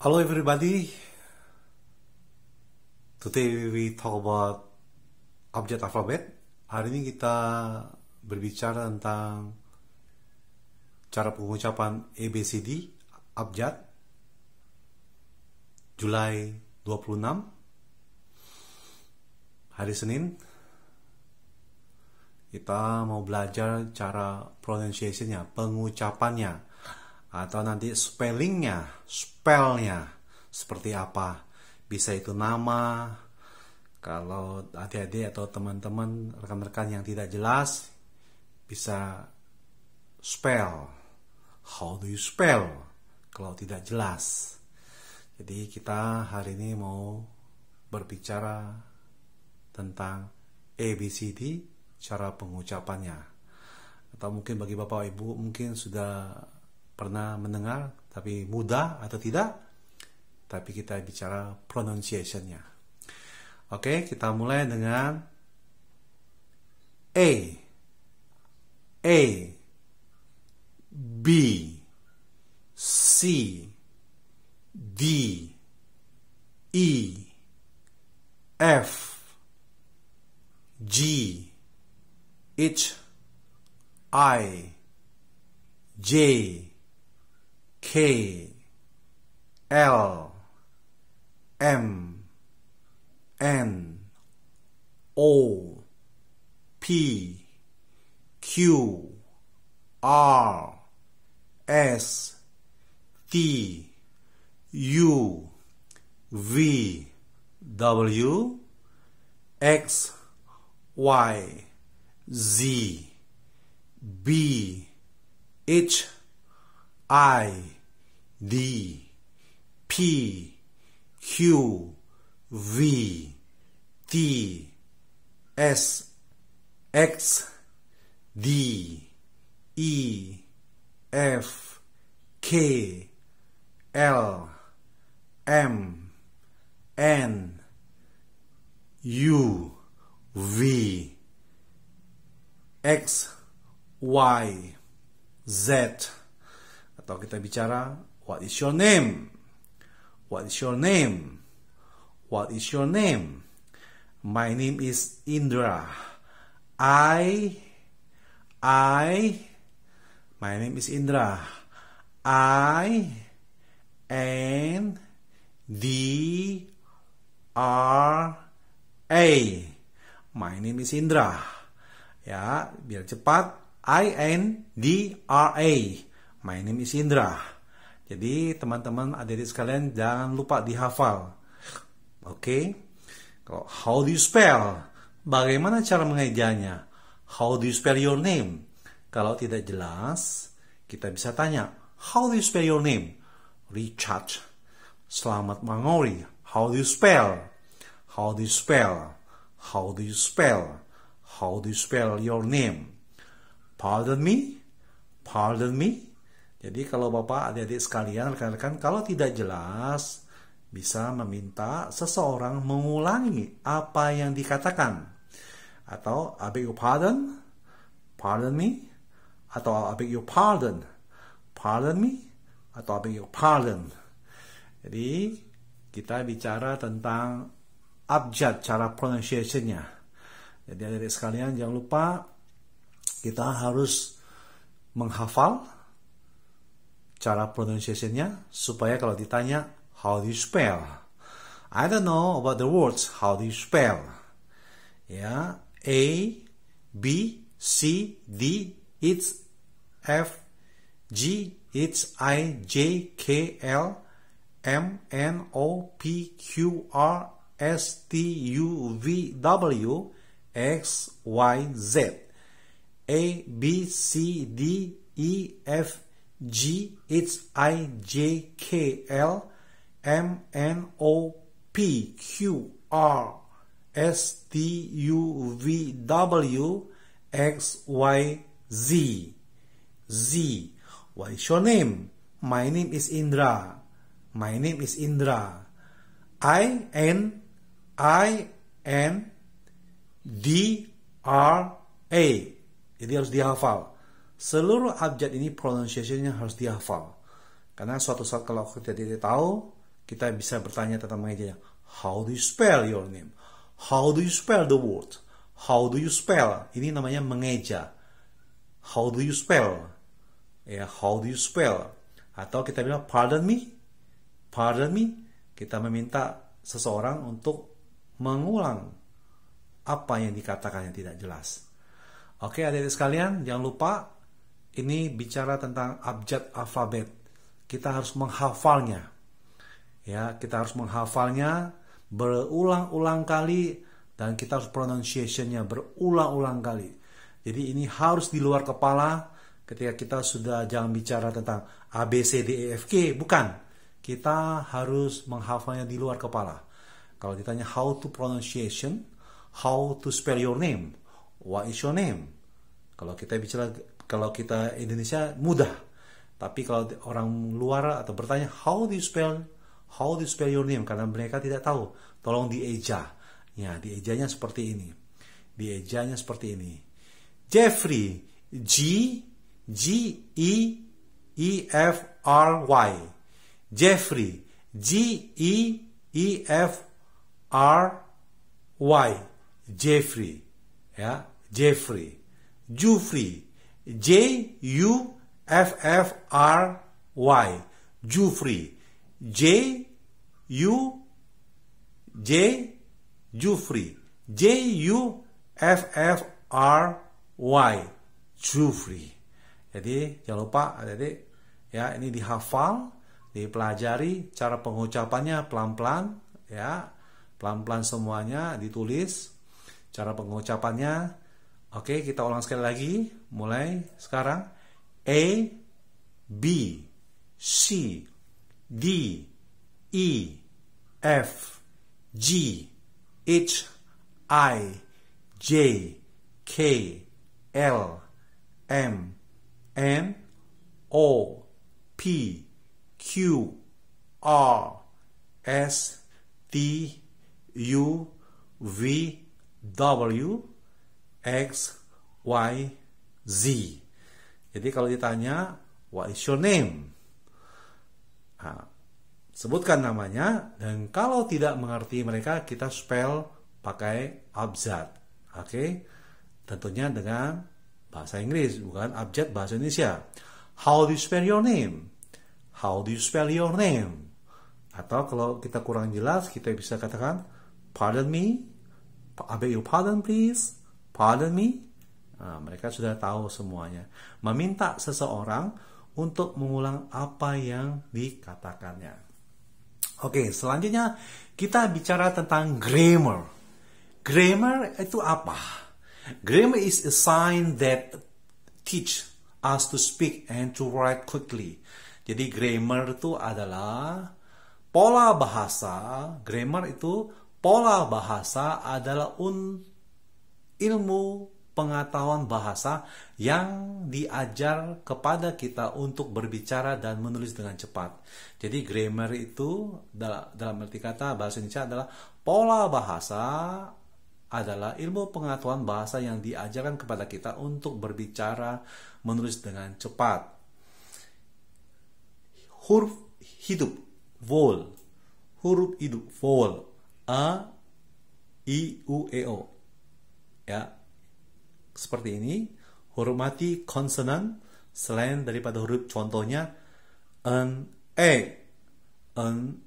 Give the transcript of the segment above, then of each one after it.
Hello everybody. Today we talk about abjad alfabet. Hari ini kita berbicara tentang cara pengucapan ABCD abjad Julai 26 hari Senin. Kita mau belajar cara pronunciation-nya, pengucapannya, atau nanti spellingnya, spellnya seperti apa. Bisa itu nama, kalau adik-adik atau teman-teman, rekan-rekan yang tidak jelas, bisa spell. How do you spell? Kalau tidak jelas. Jadi kita hari ini mau berbicara tentang ABCD, cara pengucapannya. Atau mungkin bagi Bapak Ibu mungkin sudah pernah mendengar, tapi mudah atau tidak, tapi kita bicara pronunciation-nya. Oke, kita mulai dengan A, B, C, D, E, F, G, H, I, J, K, L, M, N, O, P, Q, R, S, T, U, V, W, X, Y, Z, B, H, I, D, P, Q, V, T, S, X, D, E, F, K, L, M, N, U, V, X, Y, Z. Atau kita bicara, what is your name? What is your name? What is your name? My name is Indra. My name is Indra. I, N, D, R, A. My name is Indra. Ya, biar cepat. I-N-D-R-A. My name is Indra. Jadi teman-teman adik-adik sekalian jangan lupa dihafal. Oke? Kalau how do you spell? Bagaimana cara mengejanya? How do you spell your name? Kalau tidak jelas, kita bisa tanya, how do you spell your name? Richard. Selamat Mangori. How do you spell? How do you spell? How do you spell? How do you spell your name? Pardon me? Pardon me? Jadi kalau Bapak, adik-adik sekalian, rekan-rekan, kalau tidak jelas, bisa meminta seseorang mengulangi apa yang dikatakan. Atau, I beg your pardon? Pardon me? Atau, I beg your pardon? Pardon me? Atau, I beg your pardon? Jadi, kita bicara tentang abjad, cara pronunciation-nya. Jadi adik-adik sekalian jangan lupa kita harus menghafal cara pronunciation-nya supaya kalau ditanya how do you spell? I don't know about the words. How do you spell? Ya, A, B, C, D, H, F, G, H, I, J, K, L, M, N, O, P, Q, R, S, T, U, V, W, X, Y, Z. A, B, C, D, E, F, G, H, I, J, K, L, M, N, O, P, Q, R, S, T, U, V, W, X, Y, Z. Z. What is your name? My name is Indra. My name is Indra. I-N D-R-A. Jadi harus dihafal. Seluruh abjad ini pronunciation-nya harus dihafal. Karena suatu saat kalau kita tidak tahu, kita bisa bertanya tentang mengejanya. How do you spell your name? How do you spell the word? How do you spell? Ini namanya mengeja. How do you spell? Ya, how do you spell? Atau kita bilang pardon me. Pardon me. Kita meminta seseorang untuk mengulang apa yang dikatakan yang tidak jelas. Oke, adik-adik sekalian, jangan lupa ini bicara tentang abjad alfabet. Kita harus menghafalnya. Ya, kita harus menghafalnya berulang-ulang kali dan kita harus pronunciation-nya berulang-ulang kali. Jadi ini harus di luar kepala ketika kita sudah jangan bicara tentang A, B, C, D, E, F, G. Bukan. Kita harus menghafalnya di luar kepala. Kalau ditanya how to pronunciation, how to spell your name, what is your name? Kalau kita Indonesia mudah. Tapi kalau orang luar atau bertanya how do you spell your name? Karena mereka tidak tahu. Tolong dieja. Ya, diejanya seperti ini. Diejanya seperti ini. Jeffrey, G-E-E-F-R-Y. Jeffrey, G-E-E-F-R-Y. Jeffrey. Ya, Jeffrey. Jufri, J-U-F-F-R-Y. Jufri. Jufri. J-U-F-F-R-Y. Jufri. Jadi jangan lupa adik-adik ya, ini dihafal, dipelajari cara pengucapannya pelan-pelan ya. Pelan-pelan semuanya ditulis cara pengucapannya. Oke, kita ulang sekali lagi mulai sekarang. A, B, C, D, E, F, G, H, I, J, K, L, M, N, O, P, Q, R, S, T, U, V, W, X, Y, Z. Jadi kalau ditanya, what is your name? Nah, sebutkan namanya, dan kalau tidak mengerti mereka, kita spell pakai abjad. Oke? Tentunya dengan bahasa Inggris, bukan abjad bahasa Indonesia. How do you spell your name? How do you spell your name? Atau kalau kita kurang jelas, kita bisa katakan, pardon me, I beg your pardon please. Pardon me. Nah, mereka sudah tahu semuanya. Meminta seseorang untuk mengulang apa yang dikatakannya. Oke, selanjutnya kita bicara tentang grammar. Grammar itu apa? Grammar is a sign that teach us to speak and to write quickly. Jadi grammar itu adalah pola bahasa. Grammar itu pola bahasa adalah ilmu pengetahuan bahasa yang diajar kepada kita untuk berbicara dan menulis dengan cepat. Jadi grammar itu dalam arti kata bahasa Indonesia adalah pola bahasa, adalah ilmu pengetahuan bahasa yang diajarkan kepada kita untuk berbicara, menulis dengan cepat. Huruf hidup, vowel. Huruf hidup, vowel. A, I, U, E, O. Ya, seperti ini. Huruf mati konsonan selain daripada huruf contohnya an egg, an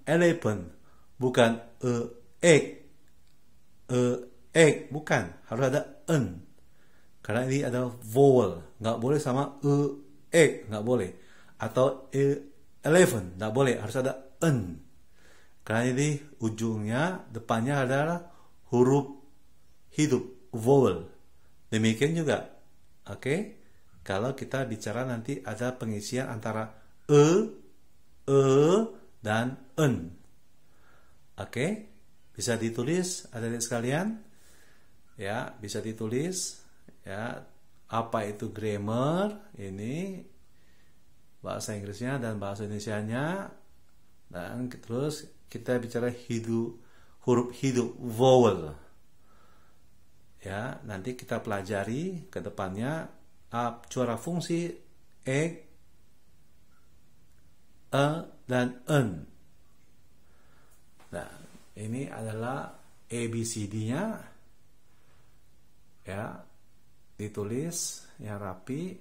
elephant, bukan egg, bukan, harus ada an, karena ini ada vowel, nggak boleh sama egg, nggak boleh, atau elephant, nggak boleh, harus ada an, karena ini ujungnya depannya adalah huruf hidup, vowel. Demikian juga, oke? Kalau kita bicara nanti ada pengisian antara dan en. Oke? Bisa ditulis, adik-adik sekalian. Ya, bisa ditulis. Ya, apa itu grammar? Ini bahasa Inggrisnya dan bahasa Indonesianya. Dan terus kita bicara huruf hidup, vowel. Ya, nanti kita pelajari ke depannya suara fungsi e, dan en. Nah, ini adalah ABCD-nya, ya, ditulis yang rapi,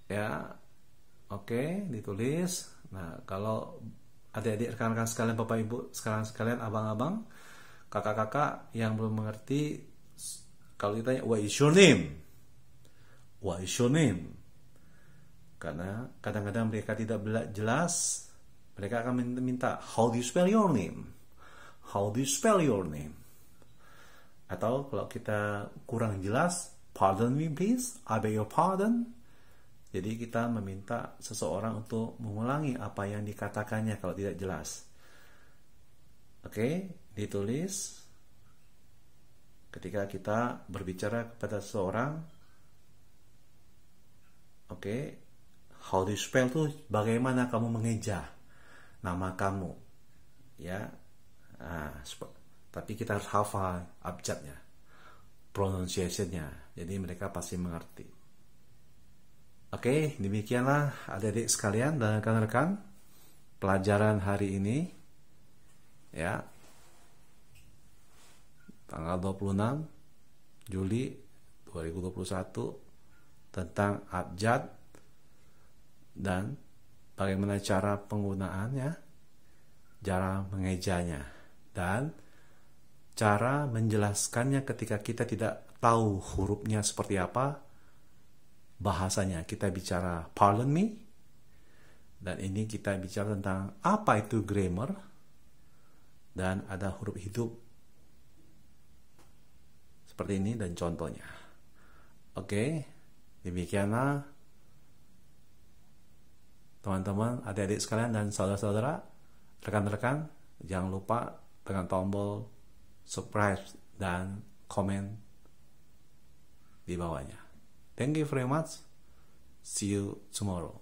ya, oke, ditulis. Nah, kalau adik-adik, rekan-rekan sekalian, bapak ibu sekalian, abang-abang, kakak-kakak yang belum mengerti, kalau ditanya what is your name, what is your name, karena kadang-kadang mereka tidak jelas, mereka akan minta how do you spell your name, how do you spell your name. Atau kalau kita kurang jelas, pardon me please, I beg your pardon. Jadi kita meminta seseorang untuk mengulangi apa yang dikatakannya kalau tidak jelas. Oke, ditulis. Ketika kita berbicara kepada seseorang, oke, how do you spell tuh bagaimana kamu mengeja nama kamu, ya. Nah, tapi kita harus hafal abjadnya, pronunciation-nya. Jadi mereka pasti mengerti. Oke, demikianlah adik-adik sekalian dan rekan-rekan pelajaran hari ini, ya, tanggal 26 Juli 2021, tentang abjad dan bagaimana cara penggunaannya, cara mengejanya, dan cara menjelaskannya ketika kita tidak tahu hurufnya seperti apa. Bahasanya kita bicara pardon me, dan ini kita bicara tentang apa itu grammar, dan ada huruf hidup seperti ini dan contohnya. Oke, demikianlah teman-teman, adik-adik sekalian dan saudara-saudara, rekan-rekan, jangan lupa tekan tombol subscribe dan komen di bawahnya. Thank you very much. See you tomorrow.